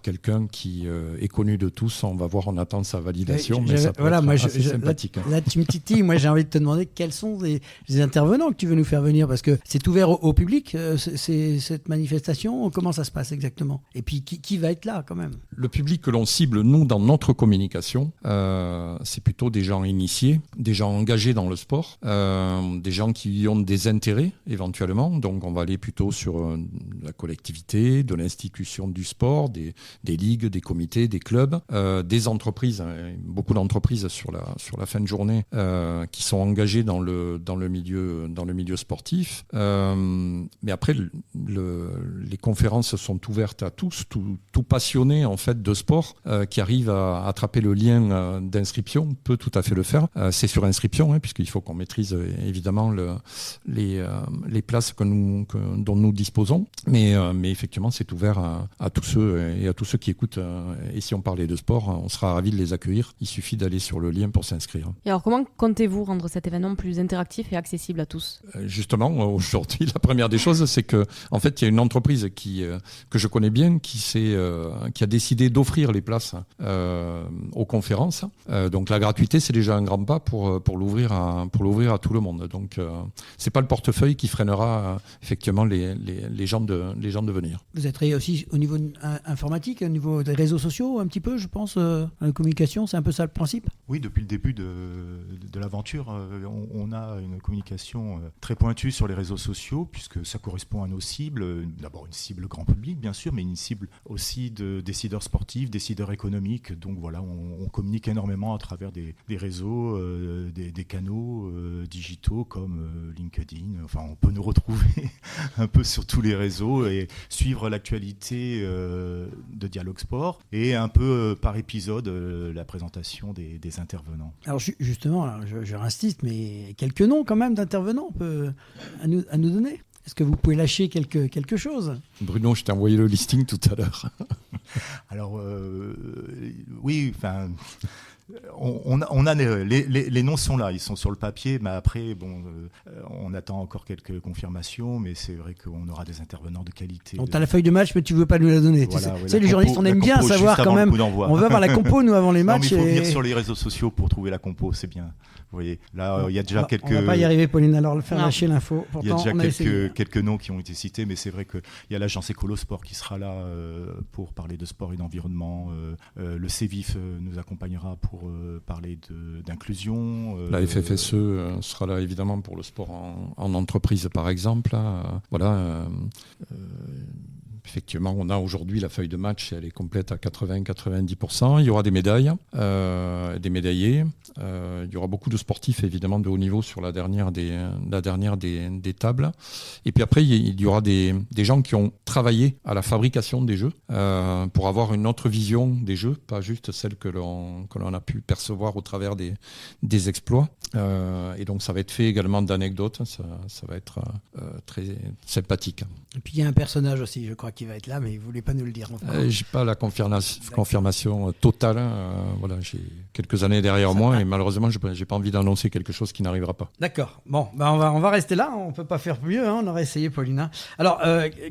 quelqu'un qui est connu de tous. On va voir, on attend sa validation, mais ça peut être assez sympathique. Là, tu me titilles. Moi, j'ai envie de te demander quels sont les intervenants que tu veux nous faire venir, parce que c'est ouvert au public, cette manifestation. Comment ça se passe exactement? Et puis, qui va être là quand même? Le public que l'on cible, nous, dans notre communication, c'est plutôt des gens initiés, des gens engagés dans le sport, des gens qui ont des intérêts éventuellement. Donc on va aller plutôt sur la collectivité, de l'institution du sport, des ligues, des comités, des clubs, des entreprises, beaucoup d'entreprises sur la fin de journée qui sont engagées dans le milieu sportif. Mais après, les conférences sont ouvertes à tous, tout passionné en fait de sport qui arrive à attraper le lien d'inscription peut tout à fait le faire. C'est sur inscription, puisqu'il faut qu'on maîtrise évidemment les places dont nous disposons, mais effectivement c'est ouvert à tous ceux et à tous ceux qui écoutent, et si on parlait de sport, on sera ravis de les accueillir. Il suffit d'aller sur le lien pour s'inscrire. Et alors comment comptez-vous rendre cet événement plus interactif et accessible à tous? Justement, aujourd'hui, la première des choses, c'est que en fait il y a une entreprise que je connais bien qui a décidé d'offrir les places aux conférences. Donc la gratuité, c'est déjà un grand pas pour l'ouvrir à tout le monde. Donc c'est pas le portefeuille qui freinera effectivement les gens de venir. Vous êtes aussi au niveau informatique, au niveau des réseaux sociaux un petit peu, je pense, la communication, c'est un peu ça le principe? Oui, depuis le début de l'aventure, on a une communication très pointue sur les réseaux sociaux, puisque ça correspond à nos cibles. D'abord une cible grand public, bien sûr, mais une cible aussi de décideurs sportifs, décideurs économiques. Donc voilà, on communique énormément à travers des réseaux, des canaux digitaux comme LinkedIn. Enfin, on peut nous retrouver un peu sur tous les réseaux et suivre l'actualité de Dialogue Sport et un peu par épisode la présentation des intervenants. Alors justement, je insiste, mais quelques noms quand même d'intervenants à nous donner. Est-ce que vous pouvez lâcher quelque chose? Bruno, je t'ai envoyé le listing tout à l'heure. Alors, oui, enfin... On a les noms sont là, ils sont sur le papier, mais après, on attend encore quelques confirmations, mais c'est vrai qu'on aura des intervenants de qualité. Tu as la feuille de match, mais tu ne veux pas nous la donner. Voilà, tu sais, les journalistes, on aime bien savoir quand même. On veut avoir la compo, nous, avant les matchs. Non, mais il faut venir sur les réseaux sociaux pour trouver la compo, c'est bien. Vous voyez, là, il y a déjà quelques... On ne va pas y arriver, Pauline, alors le faire lâcher l'info. Il y a déjà quelques noms qui ont été cités, mais c'est vrai qu'il y a l'agence Écolosport qui sera là pour parler de sport et d'environnement. Le CEVIF nous accompagnera pour parler d'inclusion. La FFSE sera là évidemment pour le sport en entreprise par exemple. Voilà. Effectivement, on a aujourd'hui la feuille de match, elle est complète à 80-90%. Il y aura des médailles, des médaillés. Il y aura beaucoup de sportifs évidemment de haut niveau sur la dernière des tables. Et puis après, il y aura des gens qui ont travaillé à la fabrication des jeux pour avoir une autre vision des jeux, pas juste celle que l'on a pu percevoir au travers des exploits. Et donc ça va être fait également d'anecdotes. Ça va être très sympathique. Et puis il y a un personnage aussi, je crois, qui va être là, mais il ne voulait pas nous le dire. J'ai pas la confirmation totale. Voilà, j'ai quelques années derrière moi et malheureusement, j'ai pas envie d'annoncer quelque chose qui n'arrivera pas. D'accord. Bon, on va rester là. On peut pas faire mieux. On aurait essayé, Pauline. Alors,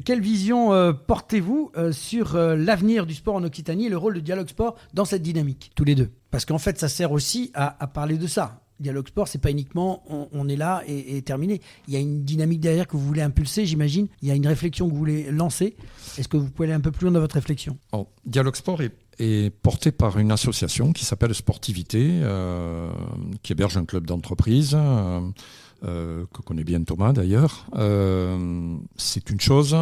quelle vision portez-vous sur l'avenir du sport en Occitanie et le rôle de Dialogue Sport dans cette dynamique, tous les deux? Parce qu'en fait, ça sert aussi à parler de ça. Dialogue Sport, c'est pas uniquement on est là et terminé. Il y a une dynamique derrière que vous voulez impulser, j'imagine. Il y a une réflexion que vous voulez lancer. Est-ce que vous pouvez aller un peu plus loin dans votre réflexion? Dialogue Sport est porté par une association qui s'appelle Sportivité, qui héberge un club d'entreprise, que connaît bien Thomas d'ailleurs. C'est une chose,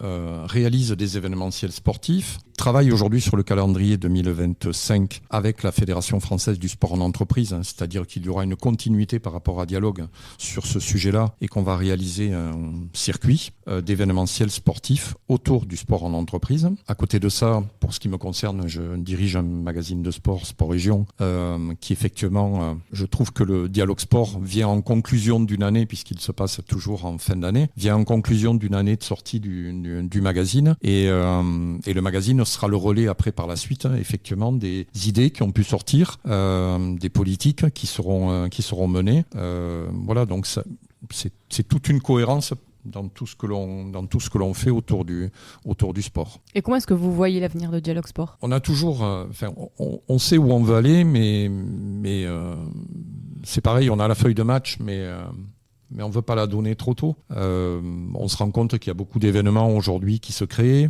réalise des événementiels sportifs, travaille aujourd'hui sur le calendrier 2025 avec la Fédération française du sport en entreprise, c'est-à-dire qu'il y aura une continuité par rapport à Dialogue sur ce sujet-là et qu'on va réaliser un circuit d'événementiels sportifs autour du sport en entreprise. À côté de ça, pour ce qui me concerne, je dirige un magazine de sport, Sport Région, qui effectivement, je trouve que le Dialogue Sport vient en conclusion d'une année, puisqu'il se passe toujours en fin d'année, vient en conclusion d'une année de sortie du magazine et le magazine sera le relais après par la suite, effectivement, des idées qui ont pu sortir, des politiques qui seront menées. Voilà, donc c'est toute une cohérence dans tout ce que l'on fait autour du sport. Et comment est-ce que vous voyez l'avenir de Dialogue Sport? On a toujours, on sait où on veut aller, mais c'est pareil, on a la feuille de match, mais on ne veut pas la donner trop tôt. On se rend compte qu'il y a beaucoup d'événements aujourd'hui qui se créent.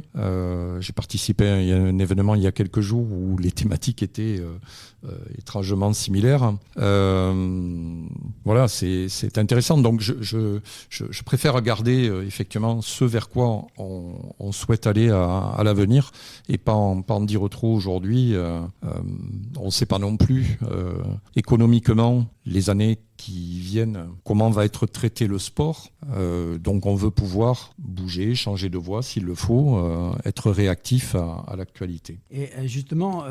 J'ai participé à un événement il y a quelques jours où les thématiques étaient étrangement similaires. Voilà, c'est intéressant. Donc je préfère regarder effectivement ce vers quoi on souhaite aller à l'avenir et pas en dire trop aujourd'hui. On ne sait pas non plus économiquement les années qui viennent, comment va être traité le sport. Donc on veut pouvoir bouger, changer de voie s'il le faut, être réactif à l'actualité. Et justement,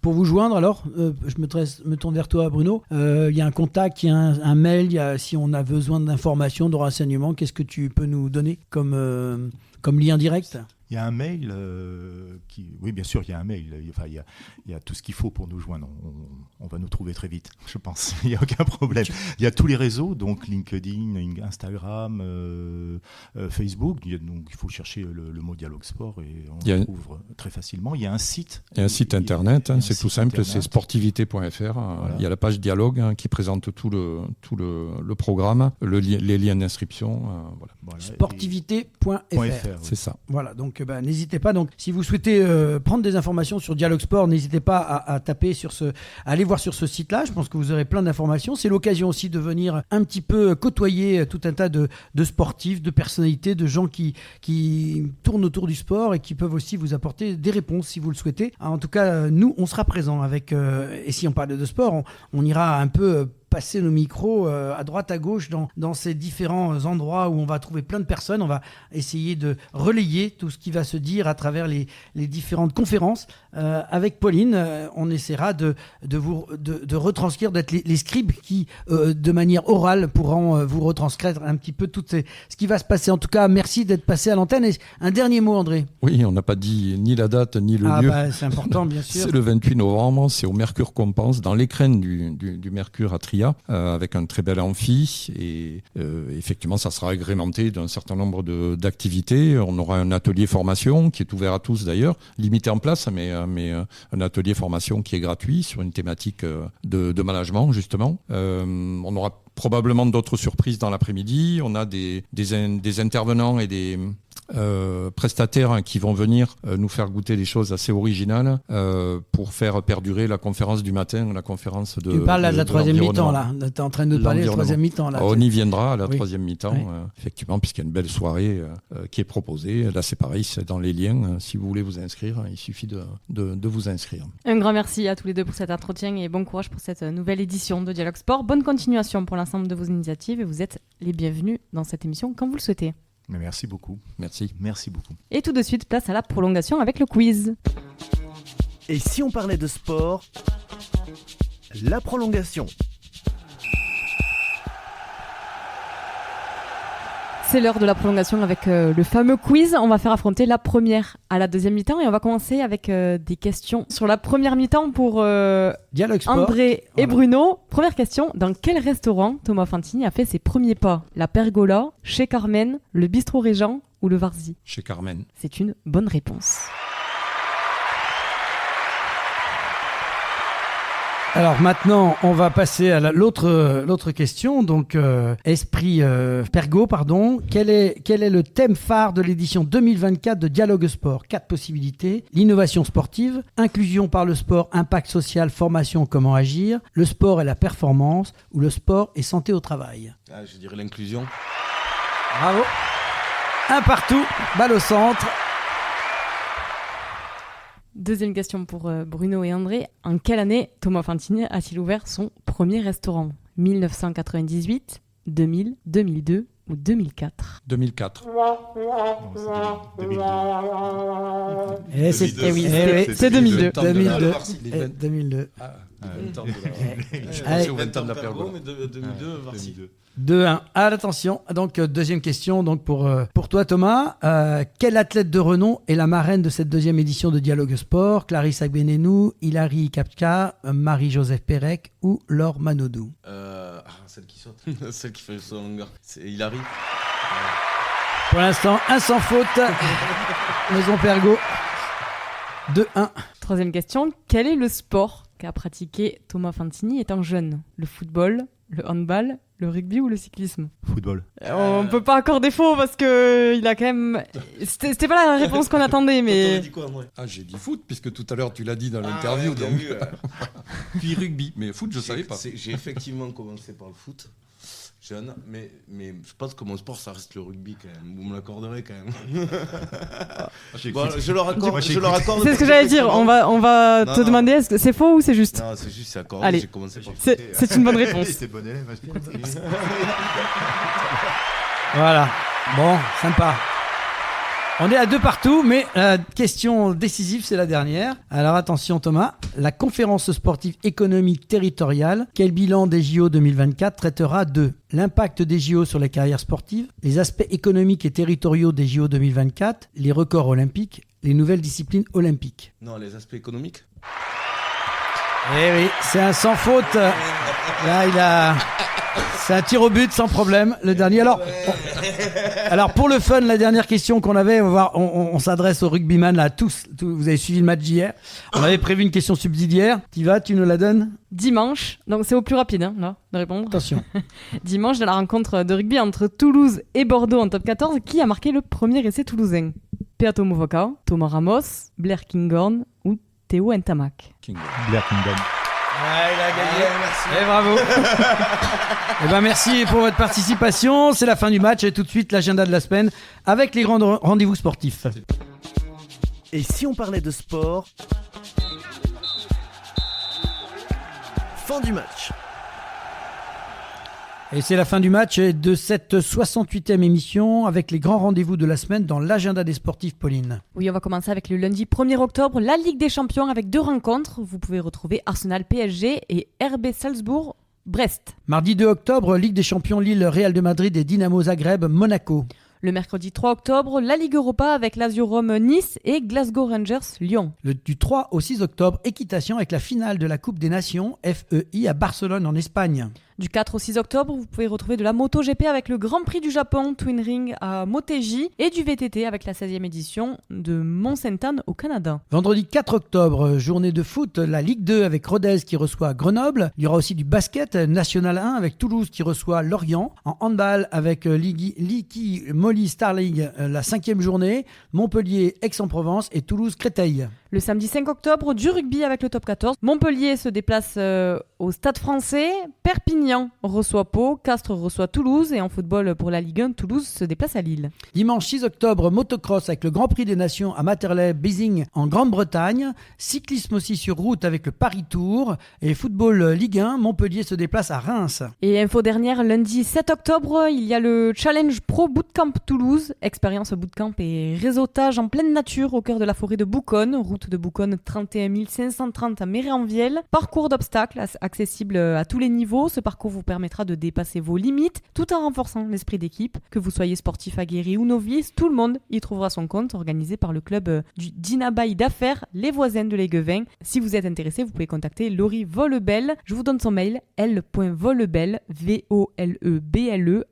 pour vous joindre alors, je me tourne vers toi Bruno, il y a un contact, il y a un mail, si on a besoin d'informations, de renseignements, qu'est-ce que tu peux nous donner comme lien direct ? Il y a un mail oui, bien sûr, il y a un mail. Enfin, il y a tout ce qu'il faut pour nous joindre. On va nous trouver très vite, je pense. Il n'y a aucun problème. Il y a tous les réseaux, donc LinkedIn, Instagram, Facebook. Donc, il faut chercher le mot Dialogue Sport et on le trouve très facilement. Il y a un site. Il y a un site internet, c'est tout simple, c'est sportivité.fr. Voilà. Il y a la page Dialogue qui présente tout le programme, les liens d'inscription. Voilà. Sportivité.fr. C'est ça. Voilà, donc n'hésitez pas. Donc, si vous souhaitez prendre des informations sur Dialogue Sport, n'hésitez pas à taper à aller voir sur ce site-là. Je pense que vous aurez plein d'informations. C'est l'occasion aussi de venir un petit peu côtoyer tout un tas de sportifs, de personnalités, de gens qui tournent autour du sport et qui peuvent aussi vous apporter des réponses si vous le souhaitez. En tout cas, nous, on sera présents avec. Et si on parle de sport, on ira un peu passer nos micros à droite, à gauche dans ces différents endroits où on va trouver plein de personnes. On va essayer de relayer tout ce qui va se dire à travers les différentes conférences. Avec Pauline, on essaiera de retranscrire, d'être les scribes qui, de manière orale, pourront vous retranscrire un petit peu ce qui va se passer. En tout cas, merci d'être passé à l'antenne. Et un dernier mot, André. Oui, on n'a pas dit ni la date ni le lieu. C'est important, bien sûr. C'est le 28 novembre, c'est au Mercure Compense, dans l'écrène du Mercure à Trier. Avec un très bel amphi et effectivement ça sera agrémenté d'un certain nombre d'activités. On aura un atelier formation qui est ouvert à tous d'ailleurs, limité en place, mais un atelier formation qui est gratuit sur une thématique de management justement. On aura probablement d'autres surprises dans l'après-midi. On a des intervenants et des prestataires qui vont venir nous faire goûter des choses assez originales pour faire perdurer la conférence du matin, la conférence de. Tu parles là de la troisième mi-temps là. Tu es en train de parler de la troisième mi-temps là. On y viendra à la troisième mi-temps, effectivement, puisqu'il y a une belle soirée qui est proposée. Là, c'est pareil, c'est dans les liens. Si vous voulez vous inscrire, il suffit de vous inscrire. Un grand merci à tous les deux pour cet entretien et bon courage pour cette nouvelle édition de Dialogue Sport. Bonne continuation pour l'ensemble de vos initiatives et vous êtes les bienvenus dans cette émission quand vous le souhaitez. Mais merci beaucoup. Merci beaucoup. Et tout de suite, place à la prolongation avec le quiz. Et si on parlait de sport, la prolongation. C'est l'heure de la prolongation avec le fameux quiz. On va faire affronter la première à la deuxième mi-temps et on va commencer avec des questions sur la première mi-temps pour Dialogue Sport. André et Bruno. Première question, dans quel restaurant Thomas Fantini a fait ses premiers pas? La Pergola, chez Carmen, le Bistrot Régent ou le Varzy? Chez Carmen. C'est une bonne réponse. Alors maintenant, on va passer à l'autre question. Donc, Pergo, pardon. Quel est le thème phare de l'édition 2024 de Dialogue Sport? 4 possibilités. L'innovation sportive, inclusion par le sport, impact social, formation, comment agir, le sport et la performance, ou le sport et santé au travail. Je dirais l'inclusion. Bravo. Un partout, balle au centre. Deuxième question pour Bruno et André. En quelle année Thomas Fantini a-t-il ouvert son premier restaurant? 1998, 2000, 2002 ou 2004? 2004. Et c'est 2002. oui, oui, c'est 2002. 2002. Les 2002. Je Allez. pensais au 20 ans de la Pergola. 2002, Varsy. 2-1. Ah, attention. Donc, deuxième question donc pour toi, Thomas. Quel athlète de renom est la marraine de cette deuxième édition de Dialogue Sport? Clarisse Agbenenou, Hilary Kapka, Marie-Joseph Pérec ou Laure Manodou? Celle qui saute. Celle qui fait le saut en longueur. C'est Hilary. Pour l'instant, un sans faute. Maison Pergo. 2-1. Troisième question. Quel est le sport qu'a pratiqué Thomas Fantini étant jeune? Le football, le handball, le rugby ou le cyclisme? Football. On peut pas accorder faux parce que il a quand même... C'était pas la réponse qu'on attendait, mais... dit quoi, André? Ah, j'ai dit foot, puisque tout à l'heure tu l'as dit dans l'interview. Ouais, Donc... vu, Puis rugby, mais foot je savais pas. J'ai effectivement commencé par le foot, jeune, mais je pense que mon sport ça reste le rugby quand même. Vous me l'accorderez quand même. Bon, je leur accorde. C'est ce que j'allais dire, on va te demander, est-ce que c'est faux ou c'est juste? Non, c'est juste, c'est accordé, Allez. j'ai commencé par le foot. C'est une bonne réponse. C'est bon élève. Voilà. Bon, sympa. On est à 2 partout, mais la question décisive, c'est la dernière. Alors attention Thomas, la conférence sportive économique territoriale, quel bilan des JO 2024 traitera de l'impact des JO sur les carrières sportives, les aspects économiques et territoriaux des JO 2024, les records olympiques, les nouvelles disciplines olympiques? Non, les aspects économiques. Eh oui, c'est un sans faute. Là, c'est un tir au but sans problème, le dernier. Alors pour le fun, la dernière question qu'on avait, on va voir, on s'adresse aux rugbyman là, tous, vous avez suivi le match d'hier. On avait prévu une question subsidiaire. Tu nous la donnes? Dimanche, donc c'est au plus rapide hein, là, de répondre. Attention. Dimanche, dans la rencontre de rugby entre Toulouse et Bordeaux en top 14, qui a marqué le premier essai toulousain? Peato Movoka, Thomas Ramos, Blair Kinghorn ou Théo Ntamak? Blair Kingdom. Il a gagné. Et bravo. Eh ben merci pour votre participation. C'est la fin du match et tout de suite l'agenda de la semaine avec les grands rendez-vous sportifs. Et si on parlait de sport? Fin du match. Et c'est la fin du match et de cette 68e émission avec les grands rendez-vous de la semaine dans l'agenda des sportifs, Pauline. Oui, on va commencer avec le lundi 1er octobre, la Ligue des Champions avec 2 rencontres. Vous pouvez retrouver Arsenal PSG et RB Salzbourg Brest. Mardi 2 octobre, Ligue des Champions Lille, Real de Madrid et Dynamo Zagreb, Monaco. Le mercredi 3 octobre, la Ligue Europa avec Lazio Rome Nice et Glasgow Rangers Lyon. Du 3 au 6 octobre, équitation avec la finale de la Coupe des Nations, FEI à Barcelone en Espagne. Du 4 au 6 octobre, vous pouvez retrouver de la MotoGP avec le Grand Prix du Japon Twin Ring à Motegi et du VTT avec la 16e édition de Mont-Sainte-Anne au Canada. Vendredi 4 octobre, journée de foot, la Ligue 2 avec Rodez qui reçoit Grenoble. Il y aura aussi du basket, National 1 avec Toulouse qui reçoit Lorient. En handball avec Liki Molly Starling, la 5e journée, Montpellier Aix-en-Provence et Toulouse Créteil. Le samedi 5 octobre, du rugby avec le top 14. Montpellier se déplace au Stade Français. Perpignan reçoit Pau. Castres reçoit Toulouse. Et en football pour la Ligue 1, Toulouse se déplace à Lille. Dimanche 6 octobre, motocross avec le Grand Prix des Nations à Matterley-Bézing en Grande-Bretagne. Cyclisme aussi sur route avec le Paris Tour. Et football Ligue 1, Montpellier se déplace à Reims. Et info dernière, lundi 7 octobre, il y a le Challenge Pro Bootcamp Toulouse. Expérience bootcamp et réseautage en pleine nature au cœur de la forêt de Bouconne. Route route de Bouconne 31 530 à Méréanviel. Parcours d'obstacles accessible à tous les niveaux. Ce parcours vous permettra de dépasser vos limites tout en renforçant l'esprit d'équipe. Que vous soyez sportif aguerri ou novice, tout le monde y trouvera son compte, organisé par le club du Dinabaï d'affaires Les Voisins de l'Aiguevin. Si vous êtes intéressé, vous pouvez contacter Laurie Volebel. Je vous donne son mail l.volebel voleble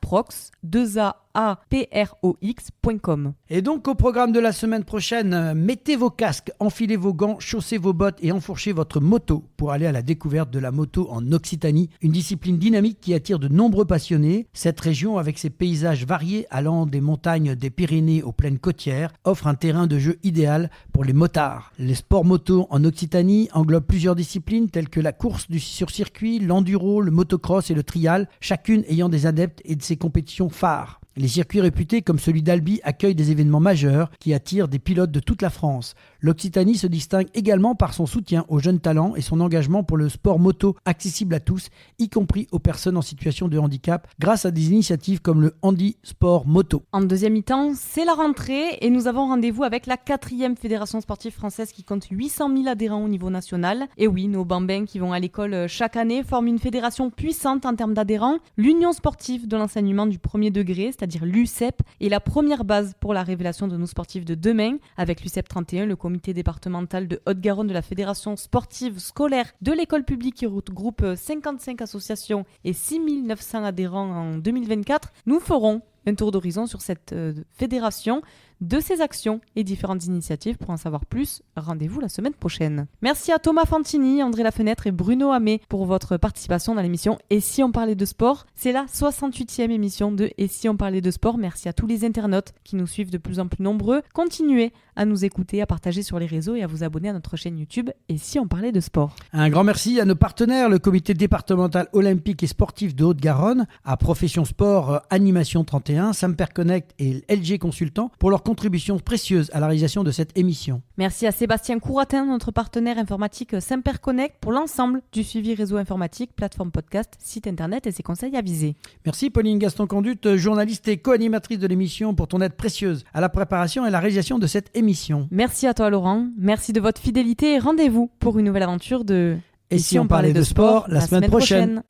@prox2aprox.com. Et donc au programme de la semaine prochaine, mettez vos casques, enfilez vos gants, chaussez vos bottes et enfourchez votre moto pour aller à la découverte de la moto en Occitanie, une discipline dynamique qui attire de nombreux passionnés. Cette région, avec ses paysages variés allant des montagnes des Pyrénées aux plaines côtières, offre un terrain de jeu idéal pour les motards. Les sports moto en Occitanie englobent plusieurs disciplines telles que la course sur circuit, l'enduro, le motocross et le trial, chacune ayant des adeptes et de ses compétitions phares. Les circuits réputés comme celui d'Albi accueillent des événements majeurs qui attirent des pilotes de toute la France. L'Occitanie se distingue également par son soutien aux jeunes talents et son engagement pour le sport moto accessible à tous, y compris aux personnes en situation de handicap, grâce à des initiatives comme le Handi Sport Moto. En deuxième mi-temps, c'est la rentrée et nous avons rendez-vous avec la 4e fédération sportive française qui compte 800 000 adhérents au niveau national. Et oui, nos bambins qui vont à l'école chaque année forment une fédération puissante en termes d'adhérents. L'Union sportive de l'enseignement du premier degré, c'est-à-dire l'UCEP, est la première base pour la révélation de nos sportifs de demain. Avec l'UCEP 31, le comité départemental de Haute-Garonne de la fédération sportive scolaire de l'école publique qui regroupe 55 associations et 6 900 adhérents en 2024, nous ferons un tour d'horizon sur cette fédération, de ses actions et différentes initiatives. Pour en savoir plus, rendez-vous la semaine prochaine. Merci à Thomas Fantini, André Lafenêtre et Bruno Hamé pour votre participation dans l'émission Et si on parlait de sport. C'est la 68e émission de Et si on parlait de sport. Merci à tous les internautes qui nous suivent de plus en plus nombreux. Continuez à nous écouter, à partager sur les réseaux et à vous abonner à notre chaîne YouTube Et si on parlait de sport. Un grand merci à nos partenaires, le comité départemental olympique et sportif de Haute-Garonne, à Profession Sport Animation 31, Samper Connect et LG Consultant pour leur contribution précieuse à la réalisation de cette émission. Merci à Sébastien Couratin, notre partenaire informatique Samper Connect, pour l'ensemble du suivi réseau informatique, plateforme podcast, site internet et ses conseils avisés. Merci Pauline Gaston-Conduite, journaliste et co-animatrice de l'émission, pour ton aide précieuse à la préparation et la réalisation de cette émission. Merci à toi Laurent, merci de votre fidélité et rendez-vous pour une nouvelle aventure de Et si on parlait de sport la semaine prochaine.